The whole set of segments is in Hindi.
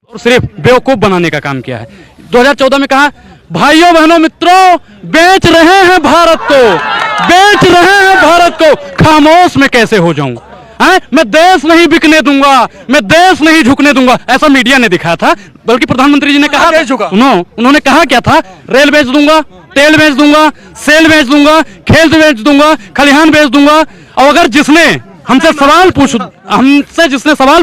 और सिर्फ बेवकूफ बनाने का काम किया है। 2014 में कहा, भाइयों बहनों मित्रों, बेच रहे हैं भारत को, बेच रहे हैं भारत को, खामोश मैं कैसे हो जाऊं? मैं देश नहीं बिकने दूंगा, मैं देश नहीं झुकने दूंगा, ऐसा मीडिया ने दिखाया था। बल्कि प्रधानमंत्री जी ने कहा, उन्होंने कहा क्या था? रेल बेच दूंगा, तेल बेच दूंगा, सेल बेच दूंगा, खेत बेच दूंगा, खलिहान बेच दूंगा, और अगर जिसने हमसे सवाल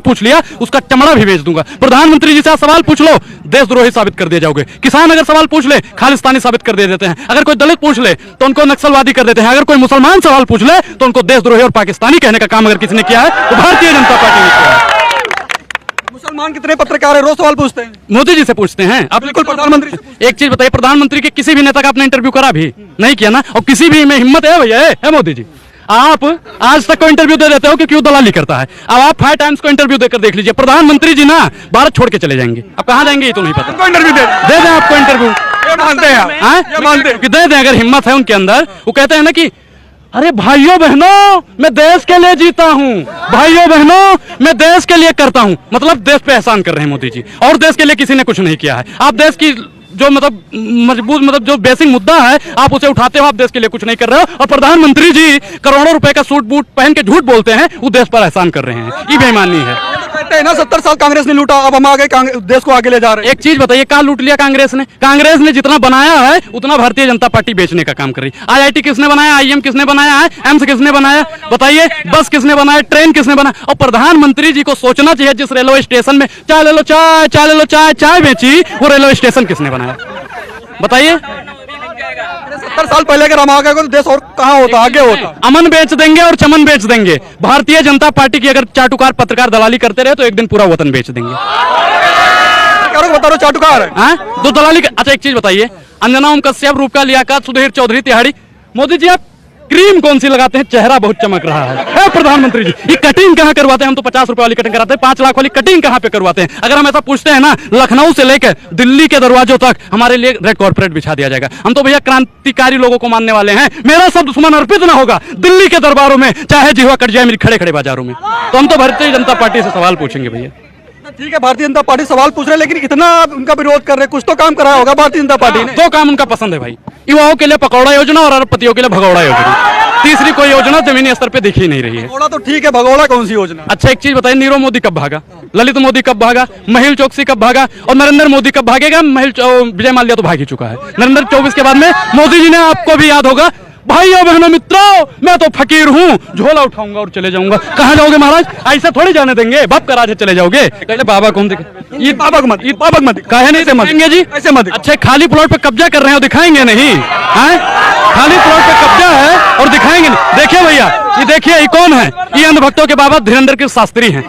पूछ लिया उसका चमड़ा भी बेच दूंगा। प्रधानमंत्री जी से आप सवाल पूछ लो, देशद्रोही साबित कर दिए जाओगे। किसान अगर सवाल पूछ ले, खालिस्तानी साबित कर दे देते हैं। अगर कोई दलित पूछ ले तो उनको नक्सलवादी कर देते हैं। अगर कोई मुसलमान सवाल पूछ ले तो उनको देशद्रोही और पाकिस्तानी कहने का काम अगर किसी ने किया है तो भारतीय जनता पार्टी ने किया है। मुसलमान कितने पत्रकार है रोज सवाल पूछते हैं? मोदी जी से पूछते हैं। आप बिल्कुल प्रधानमंत्री, एक चीज बताइए, प्रधानमंत्री के किसी भी नेता का आपने इंटरव्यू करा भी नहीं किया ना? और किसी भी में हिम्मत है भैया? है मोदी जी? आप आज तक को इंटरव्यू दे देते हो कि क्यों दलाली करता है। अब आप 5 टाइम्स को इंटरव्यू देकर देख लीजिए, प्रधानमंत्री जी ना भारत छोड़ के चले जाएंगे। अब कहां जाएंगे ये तो नहीं पता। इंटरव्यू दे दें आपको इंटरव्यू, मानते हैं, मानते हैं कि दे दें अगर हिम्मत है उनके अंदर। वो कहते हैं ना कि अरे भाइयों बहनों, मैं देश के लिए जीता हूं, भाइयों बहनों मैं देश के लिए करता हूं। मतलब देश पे एहसान कर रहे हैं मोदी जी, और देश के लिए किसी ने कुछ नहीं किया है। आप देश की जो मजबूत जो बेसिक मुद्दा है आप उसे उठाते हो, आप देश के लिए कुछ नहीं कर रहे हो। और प्रधानमंत्री जी करोड़ों रुपए का सूट बूट पहन के झूठ बोलते हैं, वो देश पर एहसान कर रहे हैं। ये बेईमानी है। कहते हैं ना 70 साल कांग्रेस ने लूटा, अब हम आगे देश को आगे ले जा रहे हैं। एक चीज बताइए, कहाँ लूट लिया कांग्रेस ने? कांग्रेस ने जितना बनाया है उतना भारतीय जनता पार्टी बेचने का काम कर रही है। IIT किसने बनाया? IIM किसने बनाया है? एम्स किसने बनाया? बताइए। बस किसने बनाया? ट्रेन किसने बनाया? और प्रधानमंत्री जी को सोचना चाहिए, जिस रेलवे स्टेशन में चाय ले लो, चाय चाय ले लो, चाय चाय बेची, वो रेलवे स्टेशन किसने बनाया? बताइए। 70 साल पहले अगर हम आ गए तो देश और कहाँ होता, आगे होता। अमन बेच देंगे और चमन बेच देंगे। भारतीय जनता पार्टी की अगर चाटुकार पत्रकार दलाली करते रहे तो एक दिन पूरा वतन बेच देंगे। बता रहे चाटुकार है तो दलाली। अच्छा एक चीज बताइए, अंजना ओम कश्यप, रूपका लियाकत, सुधीर चौधरी, तिहाड़ी, मोदी जी आप क्रीम कौन सी लगाते हैं? चेहरा बहुत चमक रहा है। प्रधानमंत्री जी ये कटिंग कहाँ करवाते हैं? हम तो 50 रुपए वाली कटिंग कराते हैं, 5 लाख वाली कटिंग कहाँ पे करवाते हैं? अगर हम ऐसा पूछते हैं ना, लखनऊ से लेकर दिल्ली के दरवाजों तक हमारे लिए रेड कॉर्पोरेट बिछा दिया जाएगा। हम तो भैया क्रांतिकारी लोगों को मानने वाले हैं। मेरा सब दुश्मन अर्पित ना होगा दिल्ली के दरबारों में, चाहे जीवा कट जाए मेरी खड़े खड़े बाजारों में। तो हम तो भारतीय जनता पार्टी से सवाल पूछेंगे भैया। ठीक है, भारतीय जनता पार्टी सवाल पूछ रहे हैं, लेकिन इतना उनका विरोध कर रहे हैं, कुछ तो काम कराया होगा भारतीय जनता पार्टी ने। 2 काम उनका पसंद है भाई, युवाओं के लिए पकौड़ा योजना और अरबपतियों के लिए भगौड़ा योजना। तीसरी कोई योजना जमीनी स्तर पे दिख ही नहीं रही है। भगौड़ा तो ठीक है, भगौड़ा कौन सी योजना? अच्छा एक चीज बताइए, नीरव मोदी कब भागा? ललित मोदी कब भागा? महिल चौकसी कब भागा? और नरेंद्र मोदी कब भागेगा? विजय माल्या तो भाग ही चुका है। नरेंद्र 24 के बाद में मोदी जी ने, आपको भी याद होगा, भाइयों बहनों मित्रों मैं तो फकीर हूँ, झोला उठाऊंगा और चले जाऊंगा। कहाँ जाओगे महाराज? ऐसा थोड़ी जाने देंगे, बाप का राज है, चले जाओगे। कहते बाबा कौन दिखे? ईद बाबक मत कहे नहीं दिखाएंगे जी, ऐसे मत। अच्छा खाली प्लॉट पे कब्जा कर रहे हो, दिखाएंगे नहीं? हैं? खाली प्लॉट पे कब्जा है और दिखाएंगे नहीं। देखिए भैया, ये देखिए ये कौन है? ये अंधभक्तों के बाबा धीरेन्द्र कृष्ण शास्त्री हैं।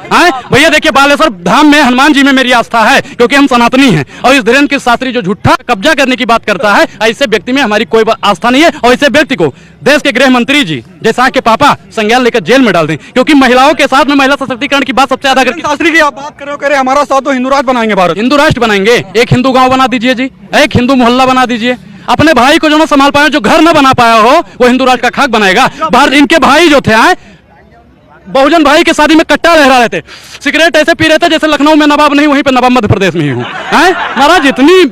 भैया देखिए, बालेश्वर धाम में हनुमान जी में मेरी आस्था है, क्योंकि हम सनातनी हैं। और इस धीरेन्द्र कृष्ण शास्त्री जो झूठा कब्जा करने की बात करता है, ऐसे व्यक्ति में हमारी कोई आस्था नहीं है। और ऐसे व्यक्ति को देश के गृह मंत्री जी जैसा के पापा संज्ञान लेकर जेल में डाल दें, क्योंकि महिलाओं के साथ में महिला सशक्तिकरण की बात सबसे ज्यादा करके। शास्त्री की आप बात कर रहे हो, कह रहे हमारा साथ तो हिंदू राष्ट्र बनाएंगे, भारत हिंदू राष्ट्र बनाएंगे। एक हिंदू गांव बना दीजिए जी, एक हिंदू मोहल्ला बना दीजिए। अपने भाई को जो ना संभाल पाया, जो घर ना बना पाया हो, वो हिंदू राष्ट्र का खाक बनाएगा। भारत इनके भाई जो थे बहुजन भाई के शादी में कट्टा लहरा रहे थे, सिगरेट ऐसे पी रहे थे जैसे लखनऊ में नवाब नहीं, वहीं पे नवाब मध्य प्रदेश में ही हूँ। महाराज इतनी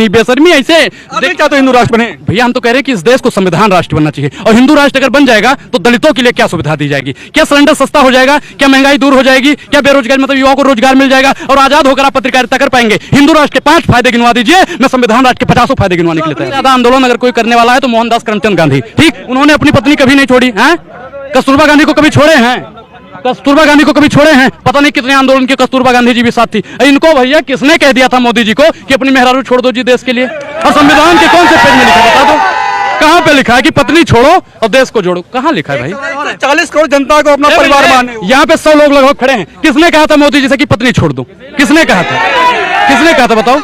बेशर्मी ऐसे क्या तो हिंदू राष्ट्र बने? भैया हम तो कह रहे हैं कि इस देश को संविधान राष्ट्र बनना चाहिए। और हिंदू राष्ट्र अगर बन जाएगा तो दलितों के लिए क्या सुविधा दी जाएगी? क्या सिलेंडर सस्ता हो जाएगा? क्या महंगाई दूर हो जाएगी? क्या बेरोजगारी, मतलब युवाओं को रोजगार मिल जाएगा और आजाद होकर आप पत्रकारिता कर पाएंगे? हिंदू राष्ट्र के 5 फायदे गिनवा दीजिए, मैं संविधान राष्ट्र के 50 फायदे गिनवाने के लिए। ज्यादा आंदोलन अगर कोई करने वाला है तो मोहनदास करमचंद गांधी। ठीक, उन्होंने अपनी पत्नी कभी नहीं छोड़ी है। कस्तूरबा गांधी को कभी छोड़े हैं? कस्तूरबा गांधी को कभी छोड़े हैं? पता नहीं कितने आंदोलन के कस्तूरबा गांधी जी भी साथ थी। इनको भैया किसने कह दिया था मोदी जी को कि अपनी मेहरारू छोड़ दो जी देश के लिए? और संविधान के कौन से पेज में लिखा है बता दो? कहाँ पे लिखा है कि पत्नी छोड़ो और देश को जोड़ो? कहाँ लिखा है भाई? 40 करोड़ जनता को अपना परिवार माने। यहाँ पे 100 लोग लगभग खड़े हैं। किसने कहा था मोदी जी से कि पत्नी छोड़ दो? किसने कहा था? किसने कहा था बताओ?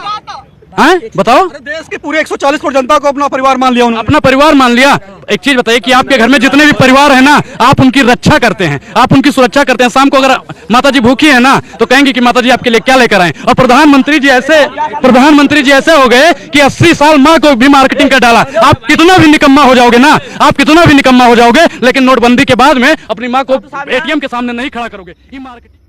बताओ। देश के पूरे 140 करोड़ जनता को अपना परिवार मान लिया उन्होंने। अपना परिवार मान लिया। एक चीज बताइए कि आपके घर में जितने भी परिवार है ना, आप उनकी रक्षा करते हैं, आप उनकी सुरक्षा करते हैं। शाम को अगर माता जी भूखी है ना तो कहेंगे कि माता जी आपके लिए क्या लेकर आए। और प्रधानमंत्री जी ऐसे हो गए कि 80 साल माँ को भी मार्केटिंग कर डाला। आप कितना भी निकम्मा हो जाओगे ना, आप कितना भी निकम्मा हो जाओगे, लेकिन नोटबंदी के बाद में अपनी माँ को ATM के सामने नहीं खड़ा करोगे। ये मार्केटिंग